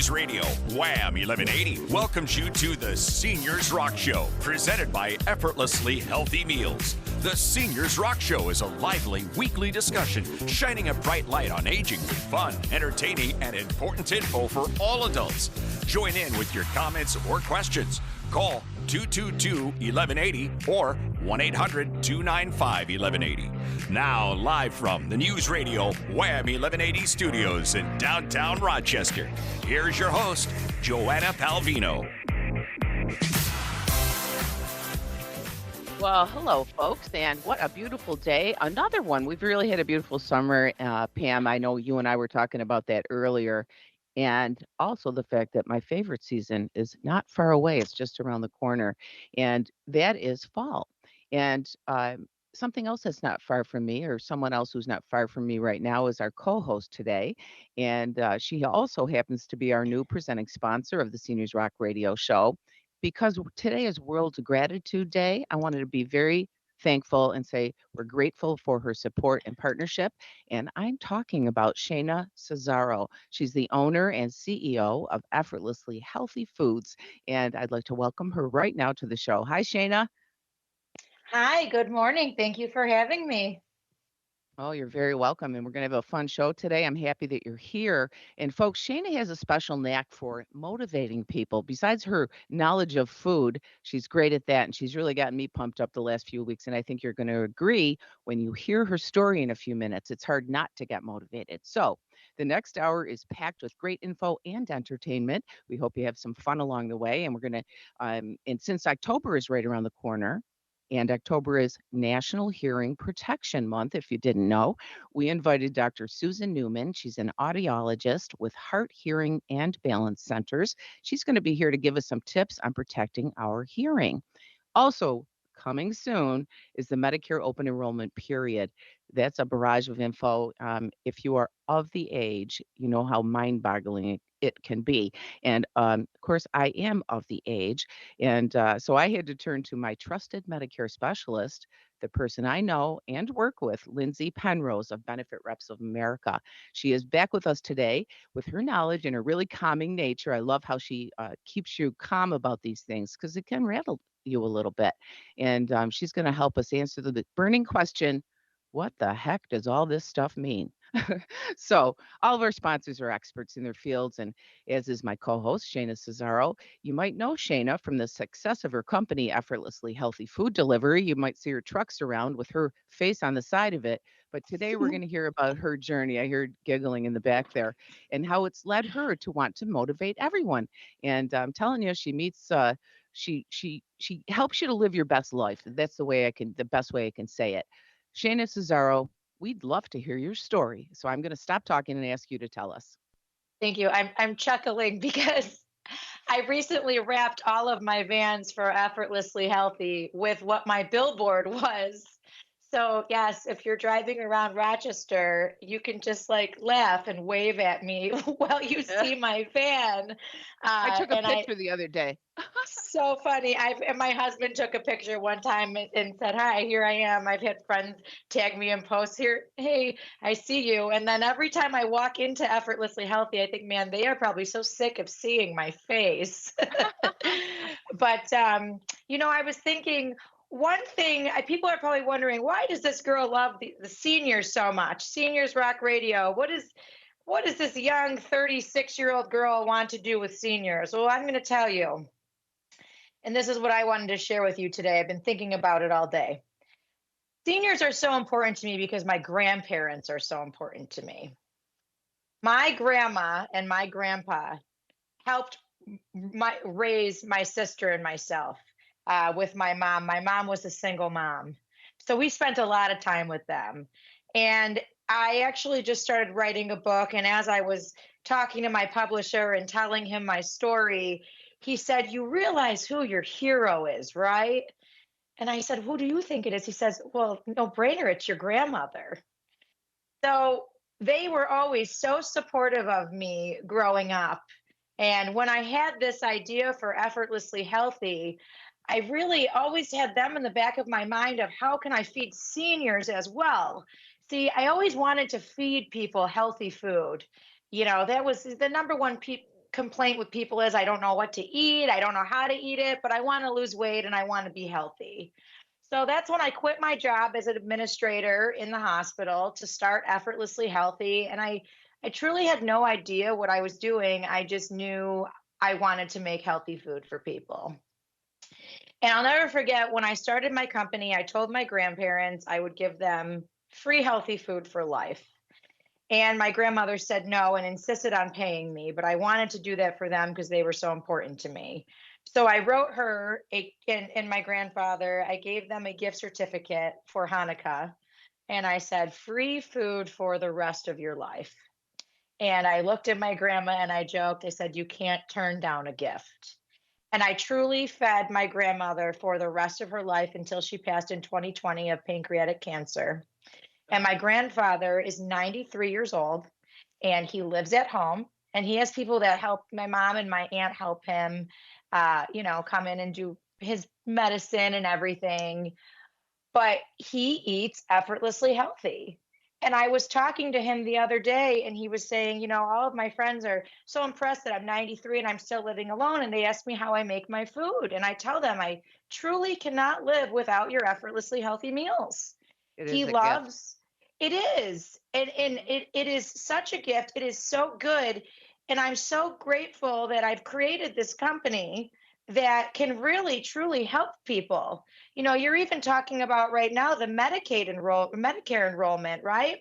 News Radio, Wham 1180 welcomes you to the Seniors Rock Show, presented by Effortlessly Healthy Meals. The Seniors Rock Show is a lively weekly discussion shining a bright light on aging with fun, entertaining, and important info for all adults. Join in with your comments or questions. Call 222-1180 or 1-800-295-1180. Now, live from the News Radio Wham 1180 studios in downtown Rochester, here's your host, Joanna Palvino. Well, hello, folks, and what a beautiful day. Another one. We've really had a beautiful summer, Pam. I know you and I were talking about that earlier. And also the fact that my favorite season is not far away. It's just around the corner. And that is fall. And something else that's not far from me, or someone else who's not far from me right now, is our co-host today. And she also happens to be our new presenting sponsor of the Seniors Rock Radio Show. Because today is World Gratitude Day, I wanted to be very thankful and say we're grateful for her support and partnership. And I'm talking about Shayna Cesaro. She's the owner and CEO of Effortlessly Healthy Foods. And I'd like to welcome her right now to the show. Hi, Shayna. Hi, good morning. Thank you for having me. Oh, you're very welcome. And we're going to have a fun show today. I'm happy that you're here. And folks, Shayna has a special knack for motivating people. Besides her knowledge of food, she's great at that. And she's really gotten me pumped up the last few weeks. And I think you're going to agree when you hear her story in a few minutes, it's hard not to get motivated. So the next hour is packed with great info and entertainment. We hope you have some fun along the way. And we're going to, and since October is right around the corner, and October is National Hearing Protection Month, if you didn't know. We invited Dr. Susan Newman. She's an audiologist with Hart Hearing and Balance Centers. She's going to be here to give us some tips on protecting our hearing. Also, coming soon is the Medicare open enrollment period. That's a barrage of info. If you are of the age, you know how mind-boggling it can be. And of course, I am of the age. And so I had to turn to my trusted Medicare specialist, the person I know and work with, Lindsay Penrose of Benefit Reps of America. She is back with us today with her knowledge and her really calming nature. I love how she keeps you calm about these things because it can rattle you a little bit. And she's going to help us answer the burning question, what the heck does all this stuff mean? So all of our sponsors are experts in their fields, and as is my co-host, Shayna Cesaro. You might know Shayna from the success of her company, Effortlessly Healthy Food Delivery. You might see her trucks around with her face on the side of it. But today we're going to hear about her journey. I heard giggling in the back there, and how it's led her to want to motivate everyone. And I'm telling you, she meets she helps you to live your best life. That's the best way I can say it. Shayna Cesaro, we'd love to hear your story. So I'm going to stop talking and ask you to tell us. Thank you. I'm chuckling because I recently wrapped all of my vans for Effortlessly Healthy with what my billboard was. So yes, if you're driving around Rochester, you can just like laugh and wave at me while you see my van. I took a picture the other day. So funny. And my husband took a picture one time and said, "Hi, here I am." I've had friends tag me in posts here. "Hey, I see you." And then every time I walk into Effortlessly Healthy, I think, man, they are probably so sick of seeing my face. But, I was thinking, one thing, people are probably wondering, why does this girl love the seniors so much? Seniors Rock Radio. What does this young 36-year-old girl want to do with seniors? Well, I'm going to tell you. And this is what I wanted to share with you today. I've been thinking about it all day. Seniors are so important to me because my grandparents are so important to me. My grandma and my grandpa helped raise my sister and myself with my mom. My mom was a single mom. So we spent a lot of time with them. And I actually just started writing a book. And as I was talking to my publisher and telling him my story, he said, "You realize who your hero is, right?" And I said, "Who do you think it is?" He says, "Well, no brainer, it's your grandmother." So they were always so supportive of me growing up. And when I had this idea for Effortlessly Healthy, I really always had them in the back of my mind of how can I feed seniors as well? See, I always wanted to feed people healthy food. That was the number one complaint with people is I don't know what to eat, I don't know how to eat it, but I want to lose weight and I want to be healthy. So that's when I quit my job as an administrator in the hospital to start Effortlessly Healthy. And I truly had no idea what I was doing. I just knew I wanted to make healthy food for people. And I'll never forget when I started my company, I told my grandparents I would give them free healthy food for life. And my grandmother said no and insisted on paying me, but I wanted to do that for them because they were so important to me. So I wrote her and my grandfather, I gave them a gift certificate for Hanukkah. And I said, free food for the rest of your life. And I looked at my grandma and I joked, I said, you can't turn down a gift. And I truly fed my grandmother for the rest of her life until she passed in 2020 of pancreatic cancer. And my grandfather is 93 years old and he lives at home and he has people that help my mom and my aunt help him come in and do his medicine and everything, but he eats effortlessly healthy. And I was talking to him the other day, and he was saying, all of my friends are so impressed that I'm 93 and I'm still living alone. And they ask me how I make my food. And I tell them I truly cannot live without your effortlessly healthy meals. It He is a gift. loves it is. And it is such a gift. It is so good. And I'm so grateful that I've created this company that can really truly help people. You're even talking about right now the Medicare enrollment, right?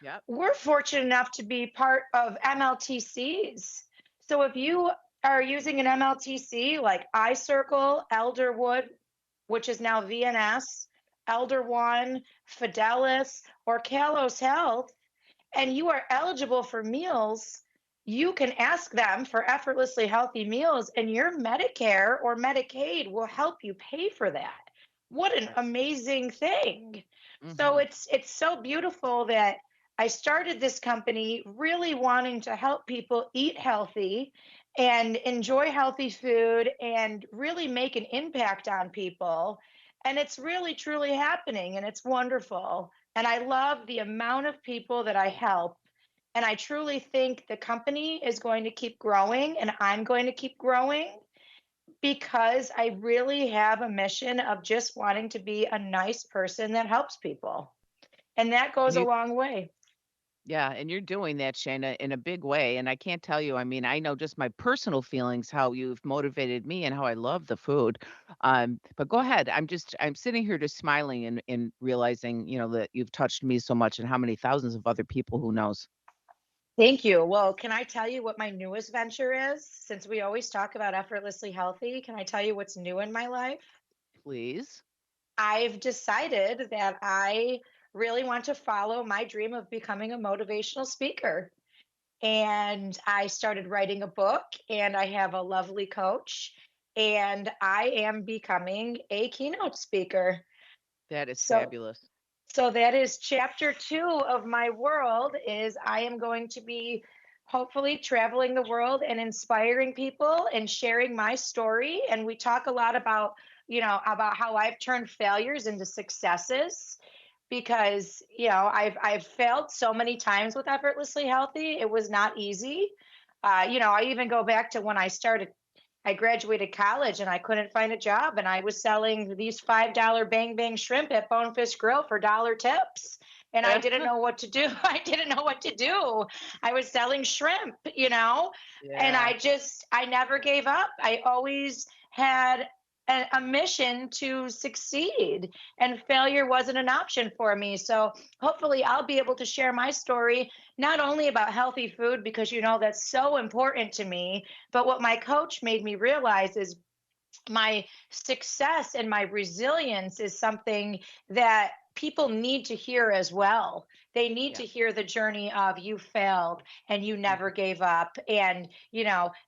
Yep. We're fortunate enough to be part of MLTCs. So if you are using an MLTC like iCircle, Elderwood, which is now VNS, Elder One, Fidelis, or Kalos Health, and you are eligible for meals, you can ask them for effortlessly healthy meals, and your Medicare or Medicaid will help you pay for that. What an That's amazing thing. So hmm it's so beautiful that I started this company really wanting to help people eat healthy and enjoy healthy food and really make an impact on people. And it's really truly happening and it's wonderful. And I love the amount of people that I help. And I truly think the company is going to keep growing and I'm going to keep growing because I really have a mission of just wanting to be a nice person that helps people. And that goes a you long way. Yeah, and you're doing that, Shayna, in a big way. And I can't tell you, I mean, I know just my personal feelings, how you've motivated me and how I love the food. But go ahead. I'm sitting here just smiling and realizing, that you've touched me so much and how many thousands of other people who knows. Thank you. Well, can I tell you what my newest venture is? Since we always talk about effortlessly healthy, can I tell you what's new in my life? Please. I've decided that I really want to follow my dream of becoming a motivational speaker. And I started writing a book, and I have a lovely coach, and I am becoming a keynote speaker. That is So fabulous. so that is chapter 2 of my world is I am going to be hopefully traveling the world and inspiring people and sharing my story. And we talk a lot about, about how I've turned failures into successes because, I've failed so many times with Effortlessly Healthy. It was not easy. I even go back to when I graduated college and I couldn't find a job, and I was selling these $5 bang bang shrimp at Bonefish Grill for dollar tips. And I didn't know what to do. I didn't know what to do. I was selling shrimp, and Yeah. I never gave up. I always had a mission to succeed, and failure wasn't an option for me. So hopefully, I'll be able to share my story, not only about healthy food, because that's so important to me, but what my coach made me realize is my success and my resilience is something that people need to hear as well. They need Yeah. to hear the journey of you failed and you never Mhm. gave up. And,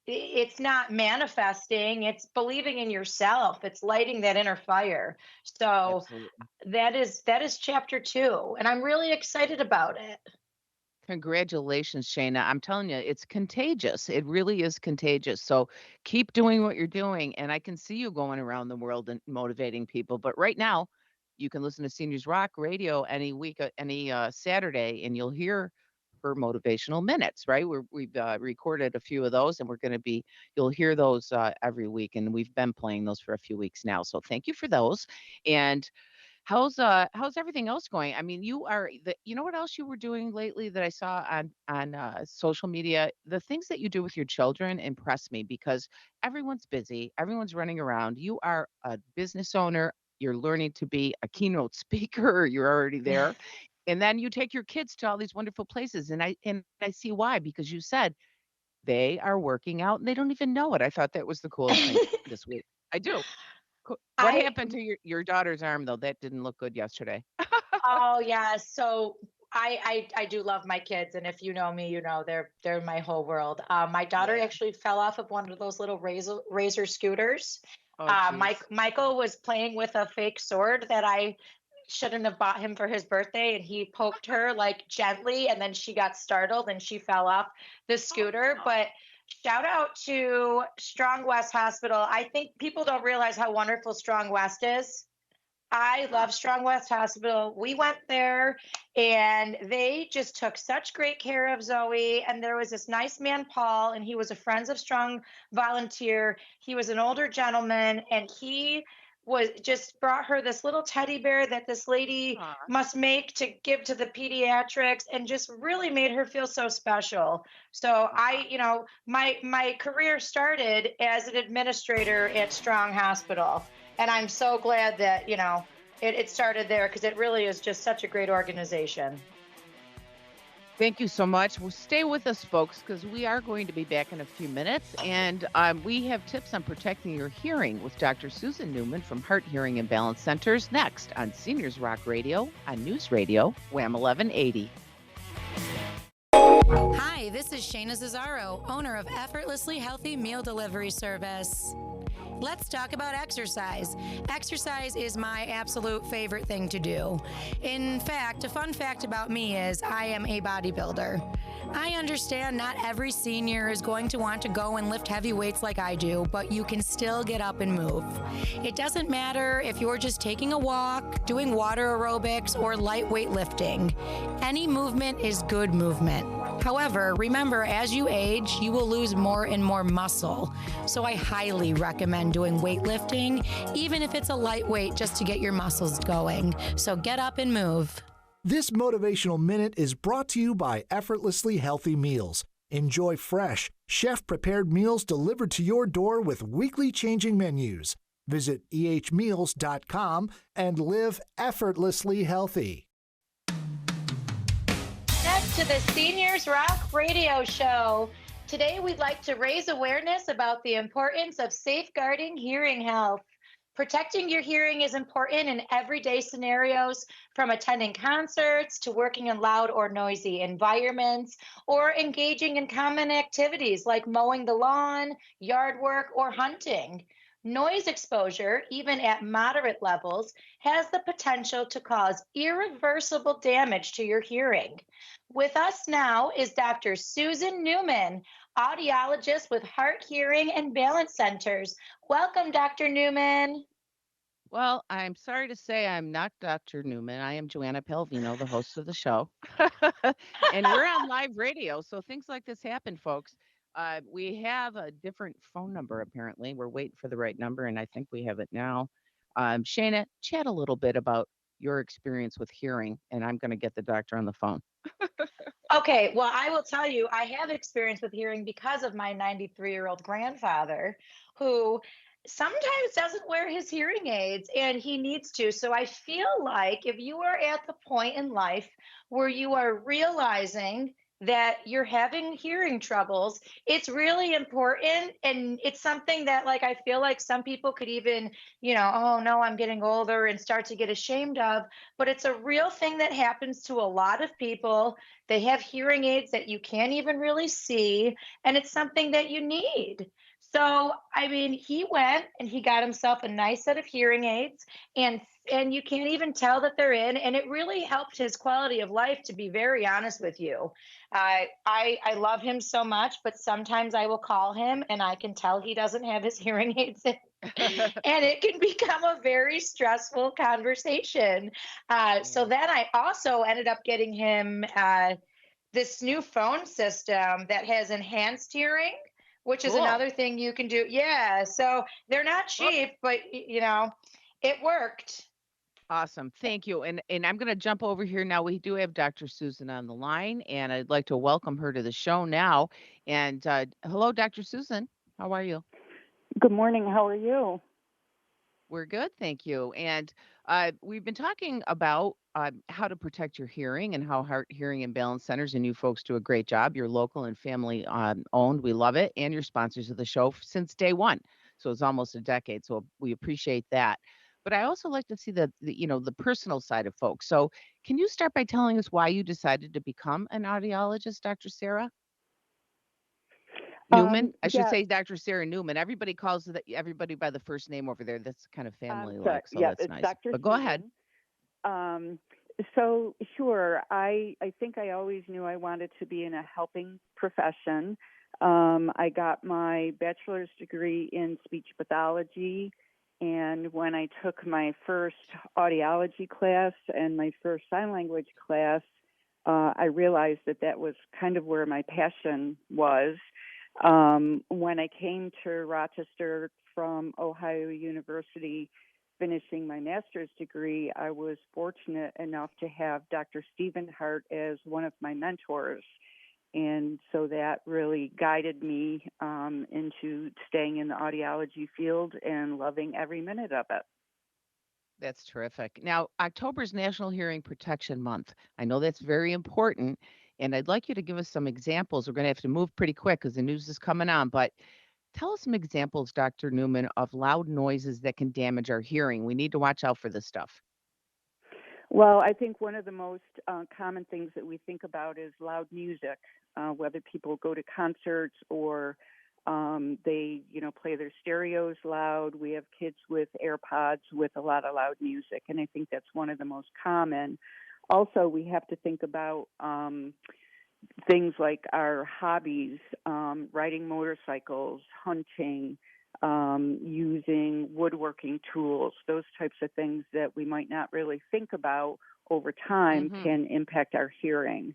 it's not manifesting, it's believing in yourself, it's lighting that inner fire. So Absolutely. that is chapter 2. And I'm really excited about it. Congratulations, Shayna. I'm telling you, it's contagious. It really is contagious. So keep doing what you're doing. And I can see you going around the world and motivating people. But right now, you can listen to Seniors Rock Radio any week, any Saturday, and you'll hear her motivational minutes, right? We've recorded a few of those, and you'll hear those every week, and we've been playing those for a few weeks now. So thank you for those. And how's everything else going? I mean, you know what else you were doing lately that I saw on social media? The things that you do with your children impress me because everyone's busy, everyone's running around. You are a business owner, you're learning to be a keynote speaker, you're already there. And then you take your kids to all these wonderful places and I see why because you said they are working out and they don't even know it. I thought that was the coolest thing this week. I do. What I happened to your daughter's arm, though? That didn't look good yesterday. Oh yeah, so I do love my kids, and if you know me, you know they're my whole world. My daughter Yeah. actually fell off of one of those little razor scooters. Oh, geez. Michael was playing with a fake sword that I shouldn't have bought him for his birthday, and he poked her like gently, and then she got startled and she fell off the Oh, scooter. no. But shout out to Strong West Hospital. I think people don't realize how wonderful Strong West is. I Huh. love Strong West Hospital. We went there and they just took such great care of Zoe. And there was this nice man, Paul, and he was a Friends of Strong volunteer. He was an older gentleman and he was just brought her this little teddy bear that this lady Aw. must make to give to the pediatrics and just really made her feel so special. So Aw. my career started as an administrator at Strong Hospital, and I'm so glad that it started there because it really is just such a great organization. Thank you so much. Well, stay with us, folks, because we are going to be back in a few minutes, and we have tips on protecting your hearing with Dr. Susan Newman from Hart Hearing and Balance Centers next on Seniors Rock Radio on News Radio, Wham 1180. Hi, this is Shayna Zazzaro, owner of Effortlessly Healthy Meal Delivery Service. Let's talk about exercise. Exercise is my absolute favorite thing to do. In fact, a fun fact about me is I am a bodybuilder. I understand not every senior is going to want to go and lift heavy weights like I do, but you can still get up and move. It doesn't matter if you're just taking a walk, doing water aerobics, or lightweight lifting. Any movement is good movement. However, remember, as you age, you will lose more and more muscle. So I highly recommend doing weightlifting, even if it's a lightweight, just to get your muscles going. So get up and move. This motivational minute is brought to you by Effortlessly Healthy Meals. Enjoy fresh, chef-prepared meals delivered to your door with weekly changing menus. Visit ehmeals.com and live effortlessly healthy. Back to the Seniors Rock Radio Show. Today, we'd like to raise awareness about the importance of safeguarding hearing health. Protecting your hearing is important in everyday scenarios, from attending concerts to working in loud or noisy environments, or engaging in common activities like mowing the lawn, yard work, or hunting. Noise exposure, even at moderate levels, has the potential to cause irreversible damage to your hearing. With us now is Dr. Susan Newman, audiologist with Hart Hearing and Balance Centers. Welcome, Dr. Newman. Well, I'm sorry to say I'm not Dr. Newman. I am Joanna Palvino, the host of the show. And we're on live radio, so things like this happen, folks. We have a different phone number, apparently. We're waiting for the right number, and I think we have it now. Shayna, chat a little bit about your experience with hearing, and I'm going to get the doctor on the phone. Okay, well, I will tell you, I have experience with hearing because of my 93-year-old grandfather who sometimes doesn't wear his hearing aids and he needs to. So I feel like if you are at the point in life where you are realizing that you're having hearing troubles, it's really important. And it's something that, like, I feel like some people could even, oh no, I'm getting older and start to get ashamed of. But it's a real thing that happens to a lot of people. They have hearing aids that you can't even really see, and it's something that you need. So, I mean, he went and he got himself a nice set of hearing aids, and you can't even tell that they're in, and it really helped his quality of life, to be very honest with you. I love him so much, but sometimes I will call him and I can tell he doesn't have his hearing aids in, and it can become a very stressful conversation. So Yeah. then I also ended up getting him this new phone system that has enhanced hearing, which is Cool. another thing you can do. Yeah, so they're not Well, cheap, but it worked. awesome. Thank you. And I'm going to jump over here now. We do have Dr. Susan on the line, and I'd like to welcome her to the show now. And hello, Dr. Susan. How are you? Good morning. How are you? We're good, thank you. And we've been talking about how to protect your hearing and how Heart Hearing and Balance Centers and you folks do a great job. You're local and family owned. We love it. And you're sponsors of the show since day one. So it's almost a decade. So we appreciate that. But I also like to see the personal side of folks. So can you start by telling us why you decided to become an audiologist, Dr. Sarah Newman? I should Yes, say Dr. Sarah Newman. Everybody calls everybody by the first name over there. That's kind of I'm family sorry. like, so Yeah, that's it's nice. Dr. But go ahead. Susan. Um, so sure, I think I always knew I wanted to be in a helping profession. I got my bachelor's degree in speech pathology, and when I took my first audiology class and my first sign language class, I realized that that was kind of where my passion was. When I came to Rochester from Ohio University, finishing my master's degree, I was fortunate enough to have Dr. Stephen Hart as one of my mentors. And so that really guided me into staying in the audiology field and loving every minute of it. That's terrific. Now, October's National Hearing Protection Month. I know that's very important, and I'd like you to give us some examples. We're going to have to move pretty quick because the news is coming on, but tell us some examples, Dr. Newman, of loud noises that can damage our hearing. We need to watch out for this stuff. Well, I think one of the most common things that we think about is loud music, whether people go to concerts or they, play their stereos loud. We have kids with AirPods with a lot of loud music, and I think that's one of the most common. Also, we have to think about things like our hobbies, riding motorcycles, hunting, using woodworking tools, those types of things that we might not really think about over time Hmm. can impact our hearing.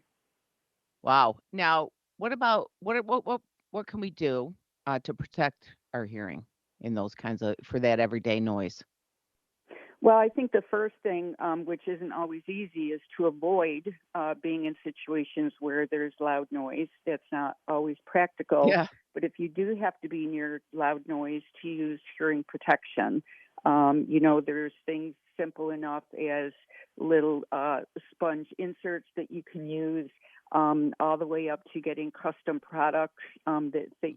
Wow. Now, what about what can we do to protect our hearing in those kinds of for that everyday noise? Well, I think the first thing, which isn't always easy, is to avoid being in situations where there's loud noise. That's not always practical. Yeah. But if you do have to be near loud noise, to use hearing protection. There's things simple enough as little sponge inserts that you can use, all the way up to getting custom products that fit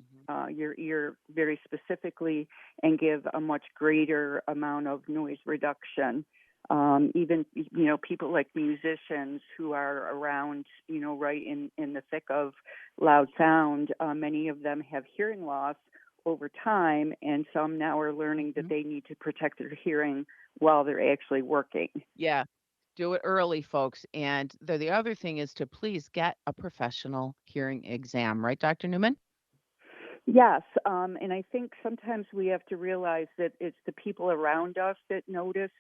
your ear very specifically and give a much greater amount of noise reduction. Even, people like musicians who are around, right in the thick of loud sound, many of them have hearing loss over time, and some now are learning that Mhm. they need to protect their hearing while they're actually working. Yeah. Do it early, folks. And the other thing is to please get a professional hearing exam, right, Dr. Newman? Yes, and I think sometimes we have to realize that it's the people around us that notice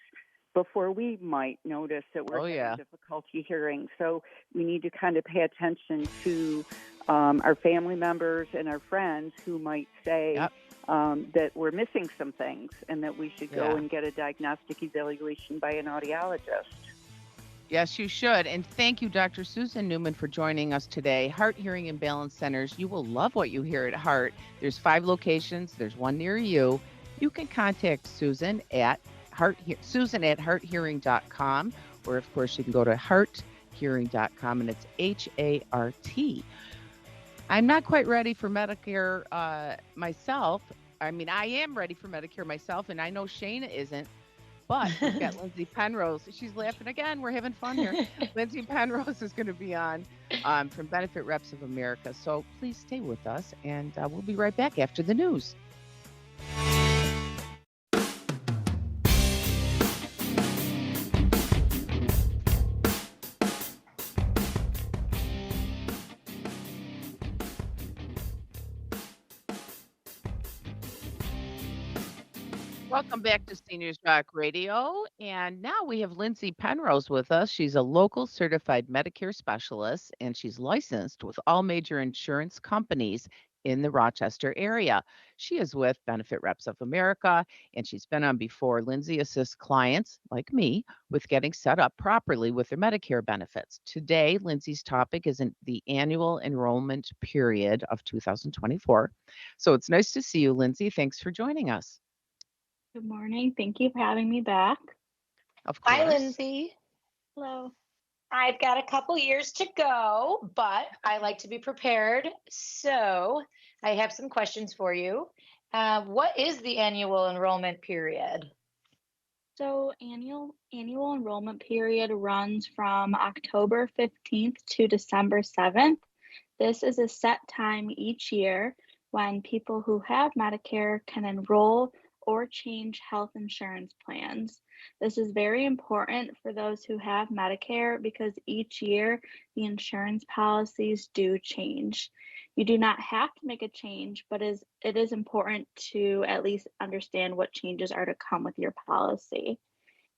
before we might notice that we're Oh, having yeah. difficulty hearing. So we need to kind of pay attention to our family members and our friends who might say Yep. that we're missing some things and that we should go Yeah. and get a diagnostic evaluation by an audiologist. Yes, you should. And thank you, Dr. Susan Newman, for joining us today. Heart Hearing and Balance Centers. You will love what you hear at Heart. There's 5 locations. There's one near you. You can contact Susan at Susan at hearthearing.com, or of course you can go to hearthearing.com, and it's HART. I'm not quite ready for Medicare myself. I mean, I am ready for Medicare myself, and I know Shayna isn't. But we've got Lindsay Penrose. She's laughing again. We're having fun here. Lindsay Penrose is going to be on from Benefit Reps of America. So please stay with us, and we'll be right back after the news. Welcome back to Seniors Rock Radio. And now we have Lindsay Penrose with us. She's a local certified Medicare specialist and she's licensed with all major insurance companies in the Rochester area. She is with Benefit Reps of America and she's been on before. Lindsay assists clients like me with getting set up properly with their Medicare benefits. Today, Lindsay's topic is in the annual enrollment period of 2024. So it's nice to see you, Lindsay. Thanks for joining us. Good morning. Thank you for having me back. Of Hi, course. Lindsay. Hello. I've got a couple years to go, but I like to be prepared. So I have some questions for you. What is the annual enrollment period? So annual enrollment period runs from October 15th to December 7th. This is a set time each year when people who have Medicare can enroll or change health insurance plans. This is very important for those who have Medicare because each year the insurance policies do change. You do not have to make a change, but it is important to at least understand what changes are to come with your policy.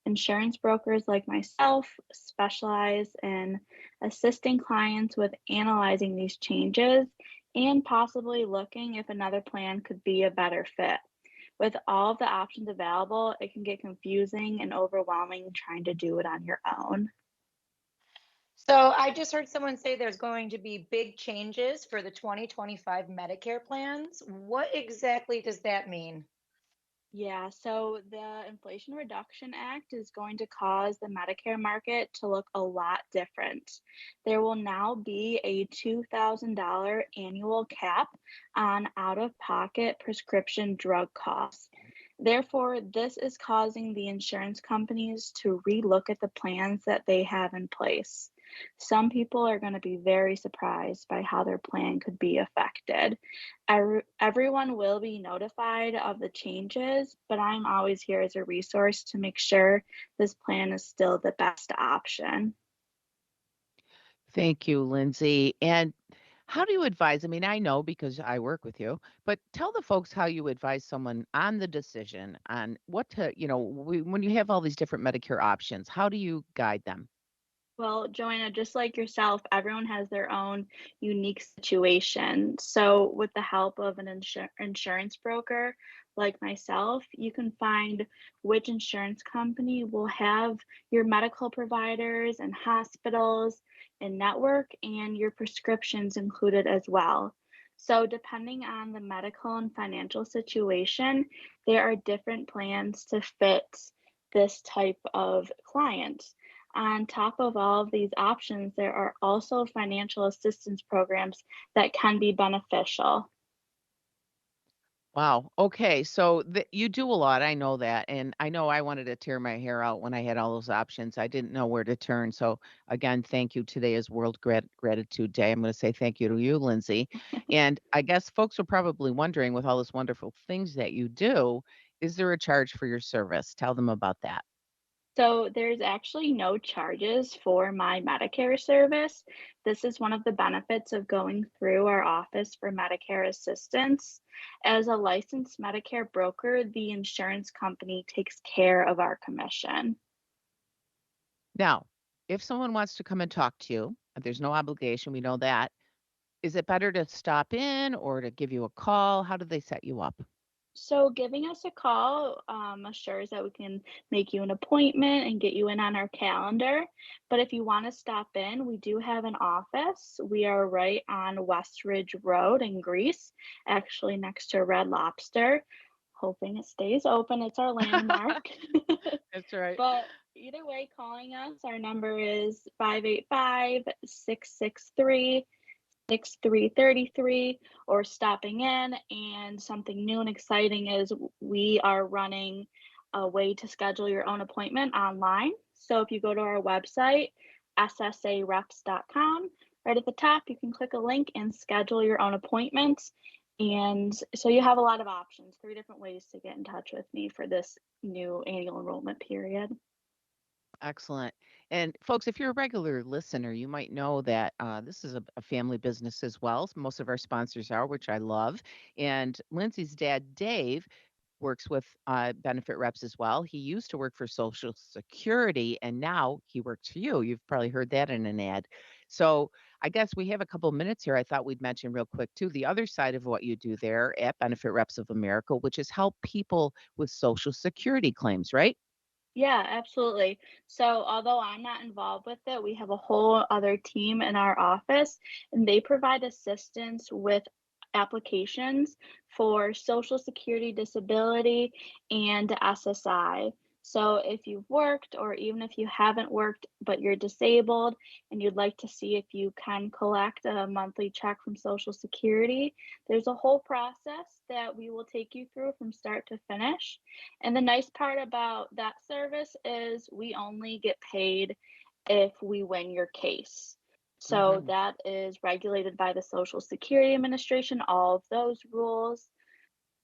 Insurance brokers like myself specialize in assisting clients with analyzing these changes and possibly looking if another plan could be a better fit. With all of the options available, it can get confusing and overwhelming trying to do it on your own. So I just heard someone say there's going to be big changes for the 2025 Medicare plans. What exactly does that mean? Yeah, so the Inflation Reduction Act is going to cause the Medicare market to look a lot different. There will now be a $2,000 annual cap on out of pocket prescription drug costs. Therefore, this is causing the insurance companies to relook at the plans that they have in place. Some people are going to be very surprised by how their plan could be affected. Everyone will be notified of the changes, but I'm always here as a resource to make sure this plan is still the best option. Thank you, Lindsay. And how do you advise? I mean, I know because I work with you, but tell the folks how you advise someone on the decision on what to, when you have all these different Medicare options, how do you guide them? Well, Joanna, just like yourself, everyone has their own unique situation. So, with the help of an insurance broker like myself, you can find which insurance company will have your medical providers and hospitals and network and your prescriptions included as well. So, depending on the medical and financial situation, there are different plans to fit this type of client. On top of all of these options, there are also financial assistance programs that can be beneficial. Wow. Okay. So you do a lot. I know that. And I know I wanted to tear my hair out when I had all those options. I didn't know where to turn. So, again, thank you. Today is World Gratitude Day. I'm going to say thank you to you, Lindsay. And I guess folks are probably wondering with all those wonderful things that you do, is there a charge for your service? Tell them about that. So, there's actually no charges for my Medicare service. This is one of the benefits of going through our Office for Medicare Assistance. As a licensed Medicare broker, the insurance company takes care of our commission. Now, if someone wants to come and talk to you, there's no obligation. We know that. Is it better to stop in or to give you a call? How do they set you up? So, giving us a call assures that we can make you an appointment and get you in on our calendar. But if you want to stop in, we do have an office. We are right on West Ridge Road in Greece, actually next to Red Lobster. Hoping it stays open. It's our landmark. That's right. But either way, calling us, our number is 585-663. 6333 or stopping in. And something new and exciting is we are running a way to schedule your own appointment online. So if you go to our website, ssareps.com, right at the top, you can click a link and schedule your own appointments. And so you have a lot of options, 3 different ways to get in touch with me for this new annual enrollment period. Excellent. And folks, if you're a regular listener, you might know that this is a family business as well. Most of our sponsors are, which I love. And Lindsay's dad, Dave, works with benefit reps as well. He used to work for Social Security and now he works for you. You've probably heard that in an ad. So I guess we have a couple minutes here. I thought we'd mention real quick too the other side of what you do there at Benefit Reps of America, which is help people with Social Security claims, right? Yeah, absolutely. So, although I'm not involved with it, we have a whole other team in our office, and they provide assistance with applications for Social Security disability and SSI. So, if you've worked, or even if you haven't worked but you're disabled and you'd like to see if you can collect a monthly check from Social Security, there's a whole process that we will take you through from start to finish. And the nice part about that service is we only get paid if we win your case. So Hmm. that is regulated by the Social Security Administration, all of those rules.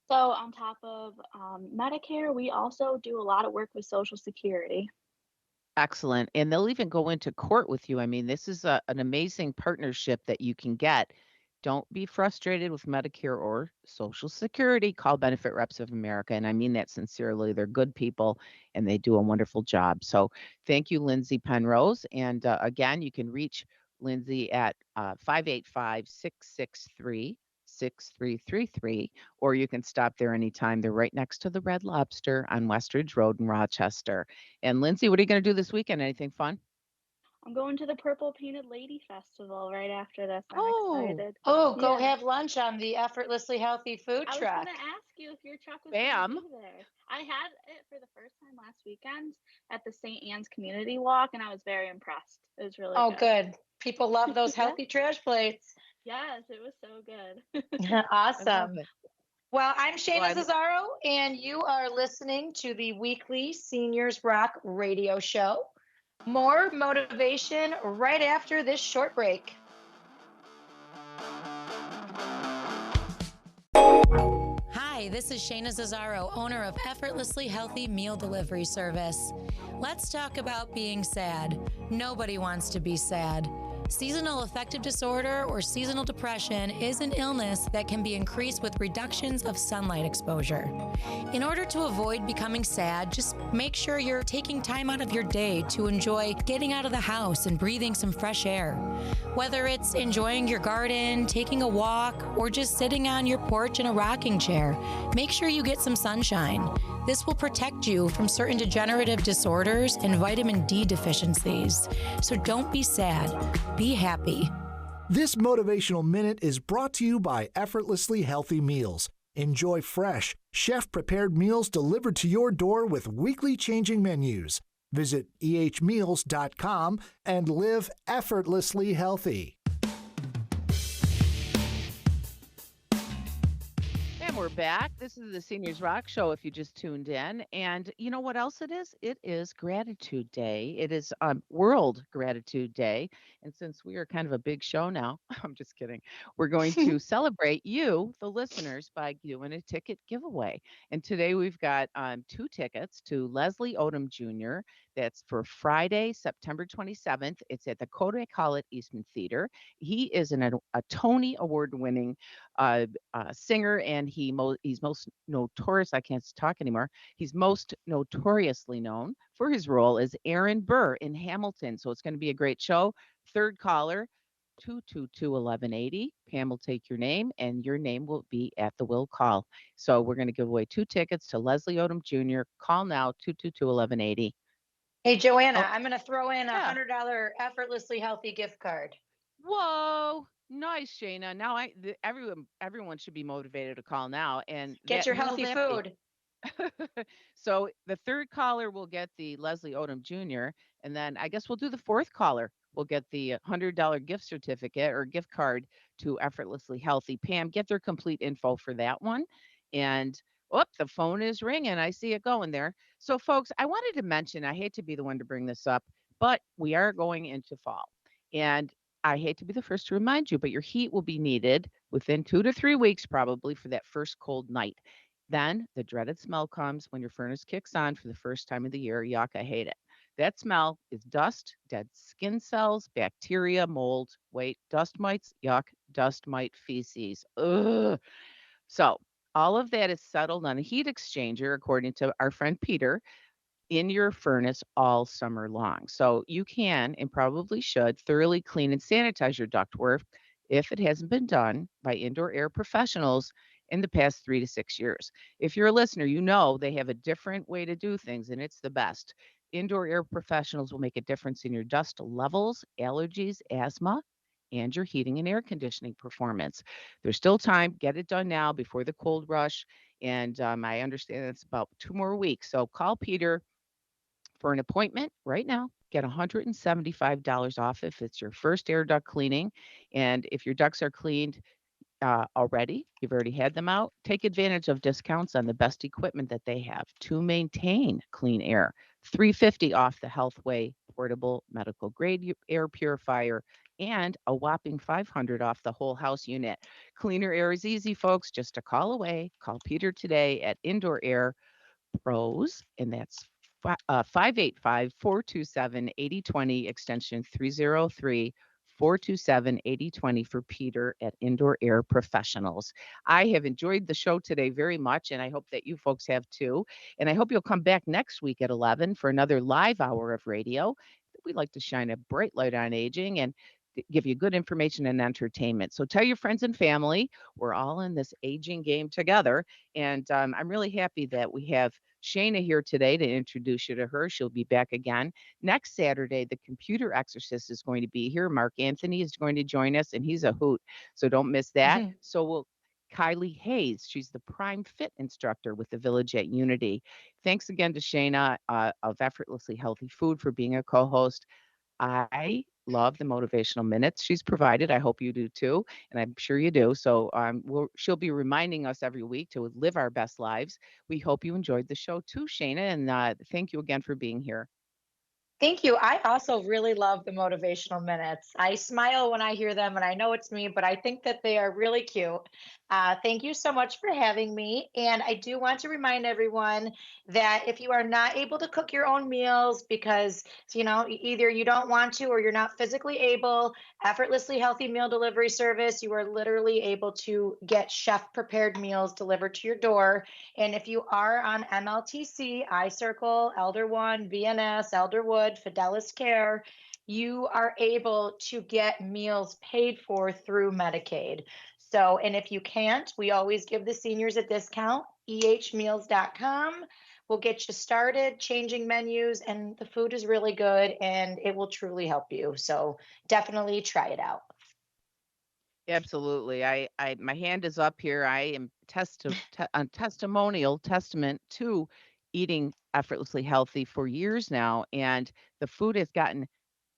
So, on top of Medicare, we also do a lot of work with Social Security. Excellent. And they'll even go into court with you. I mean, this is an amazing partnership that you can get. Don't be frustrated with Medicare or Social Security. Call Benefit Reps of America. And I mean that sincerely. They're good people and they do a wonderful job. So thank you, Lindsay Penrose. And again, you can reach Lindsay at 585 or you can stop there anytime. They're right next to the Red Lobster on Westridge Road in Rochester. And Lindsay, what are you going to do this weekend? Anything fun? I'm going to the Purple Painted Lady Festival right after this. I'm Oh, excited. Oh, go Yeah. have lunch on the Effortlessly Healthy food I was gonna truck. ask you if your truck was gonna bam. be there. I had it for the first time last weekend at the St. Anne's Community Walk, and I was very impressed. It was really Oh, good. good. People love those Yeah. healthy trash plates. Yes, it was so good. I love Awesome. it. Well, I'm Well, Shayna Cesaro, and you are listening to the weekly Seniors Rock radio show. More motivation right after this short break. Hi, this is Shayna Zazzaro, owner of Effortlessly Healthy Meal Delivery Service. Let's talk about being sad. Nobody wants to be sad. Seasonal affective disorder or seasonal depression is an illness that can be increased with reductions of sunlight exposure. In order to avoid becoming sad, just make sure you're taking time out of your day to enjoy getting out of the house and breathing some fresh air. Whether it's enjoying your garden, taking a walk, or just sitting on your porch in a rocking chair, make sure you get some sunshine. This will protect you from certain degenerative disorders and vitamin D deficiencies. So don't be sad, be happy. This motivational minute is brought to you by Effortlessly Healthy Meals. Enjoy fresh, chef-prepared meals delivered to your door with weekly changing menus. Visit ehmeals.com and live effortlessly healthy. And we're back. This is the Seniors Rock Show if you just tuned in. And you know what else it is? It is Gratitude Day. It is World Gratitude Day. And since we are kind of a big show now, I'm just kidding. We're going to celebrate you, the listeners, by doing a ticket giveaway. And today we've got two tickets to Leslie Odom Jr. That's for Friday, September 27th. It's at the Kodak Hall at Eastman Theater. He is a Tony Award winning singer, and he's most notorious. I can't talk anymore. He's most notoriously known for his role as Aaron Burr in Hamilton. So it's going to be a great show. Third caller, 222-1180. Pam will take your name, and your name will be at the will call. So we're going to give away two tickets to Leslie Odom Jr. Call now, 222-1180. Hey, Joanna, Oh, I'm going to throw in a yeah. $100 Effortlessly Healthy gift card. Whoa. Nice, Shayna. Now everyone should be motivated to call now. And Get that your who will healthy that be? food. So the third caller will get the Leslie Odom Jr. And then I guess we'll do the fourth caller. We'll get the $100 gift certificate or gift card to Effortlessly Healthy. Pam, get their complete info for that one. And the phone is ringing. I see it going there. So, folks, I wanted to mention, I hate to be the one to bring this up, but we are going into fall. And I hate to be the first to remind you, but your heat will be needed within 2 to 3 weeks, probably for that first cold night. Then the dreaded smell comes when your furnace kicks on for the first time of the year. Yuck, I hate it. That smell is dust, dead skin cells, bacteria, mold, dust mites, yuck, dust mite feces. Ugh. So All of that is settled on a heat exchanger, according to our friend Peter, in your furnace all summer long. So you can and probably should thoroughly clean and sanitize your ductwork if it hasn't been done by indoor air professionals in the past 3 to 6 years. If you're a listener, you know they have a different way to do things, and it's the best. Indoor air professionals will make a difference in your dust levels, allergies, asthma, and your heating and air conditioning performance. There's still time. Get it done now before the cold rush. And I understand it's about 2 more weeks. So call Peter for an appointment right now. Get $175 off if it's your first air duct cleaning. And if your ducts are cleaned already, you've already had them out, take advantage of discounts on the best equipment that they have to maintain clean air. 350 off the Healthway portable medical grade air purifier and a whopping 500 off the whole house unit. Cleaner air is easy, folks, just a call away. Call Peter today at Indoor Air Pros, and that's 585 extension 303, 427 for Peter at Indoor Air Professionals. I have enjoyed the show today very much, and I hope that you folks have too. And I hope you'll come back next week at 11 for another live hour of radio. We like to shine a bright light on aging and give you good information and entertainment. So tell your friends and family we're all in this aging game together. And I'm really happy that we have Shayna here today to introduce you to her. She'll be back again next Saturday. The computer exorcist is going to be here. Mark Anthony is going to join us, and he's a hoot. So don't miss that. So we'll Kylie Hayes. She's the Prime Fit instructor with the Village at Unity. Thanks again to Shayna of Effortlessly Healthy Food for being a co-host. I love the motivational minutes she's provided. I hope you do too, and I'm sure you do. So she'll be reminding us every week to live our best lives. We hope you enjoyed the show too, Shayna, and thank you again for being here. Thank you. I also really love the motivational minutes. I smile when I hear them, and I know it's me, but I think that they are really cute. Thank you so much for having me. And I do want to remind everyone that if you are not able to cook your own meals because, either you don't want to or you're not physically able, Effortlessly Healthy Meal Delivery Service, you are literally able to get chef prepared meals delivered to your door. And if you are on MLTC, iCircle, Elder One, VNS, Elderwood, Fidelis Care, you are able to get meals paid for through Medicaid. So, and if you can't, we always give the seniors a discount. ehmeals.com will get you started changing menus, and the food is really good and it will truly help you. So definitely try it out. Absolutely. My hand is up here. I am a testimonial testament to eating effortlessly healthy for years now, and the food has gotten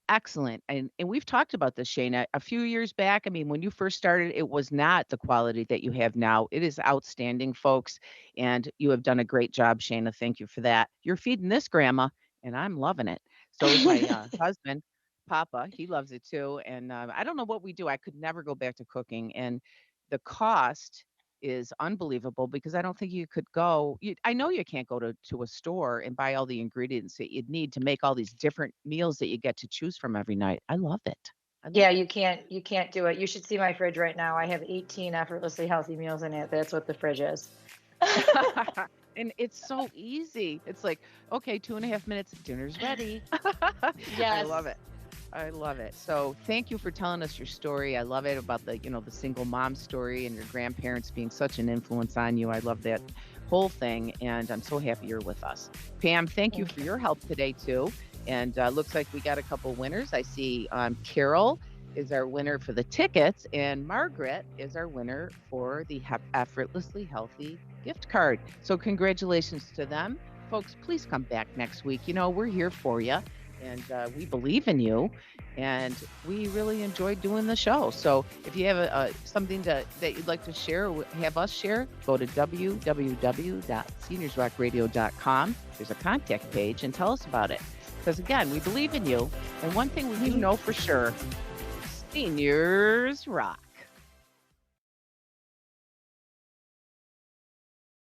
excellent. And we've talked about this, Shayna, a few years back. I mean, when you first started, it was not the quality that you have now. It is outstanding, folks. And you have done a great job, Shayna. Thank you for that. You're feeding this grandma, and I'm loving it. So is my husband, Papa. He loves it too. And I don't know what we do. I could never go back to cooking. And the cost is unbelievable because I don't think you could I know you can't go to a store and buy all the ingredients that you'd need to make all these different meals that you get to choose from every night. I love it. Yeah, you can't do it. You should see my fridge right now. I have 18 effortlessly healthy meals in it. That's what the fridge is. And it's so easy. It's like, okay, 2.5 minutes, dinner's ready. Yes. I love it. I love it. So thank you for telling us your story. I love it about the single mom story and your grandparents being such an influence on you. I love that whole thing. And I'm so happy you're with us. Pam, thank you for your help today too. And looks like we got a couple winners. I see Carol is our winner for the tickets, and Margaret is our winner for the Effortlessly Healthy gift card. So congratulations to them. Folks, please come back next week. We're here for you. And we believe in you, and we really enjoyed doing the show. So if you have something that you'd like to share or have us share, go to www.seniorsrockradio.com. There's a contact page, and tell us about it. Because, again, we believe in you. And one thing we do know for sure, seniors rock.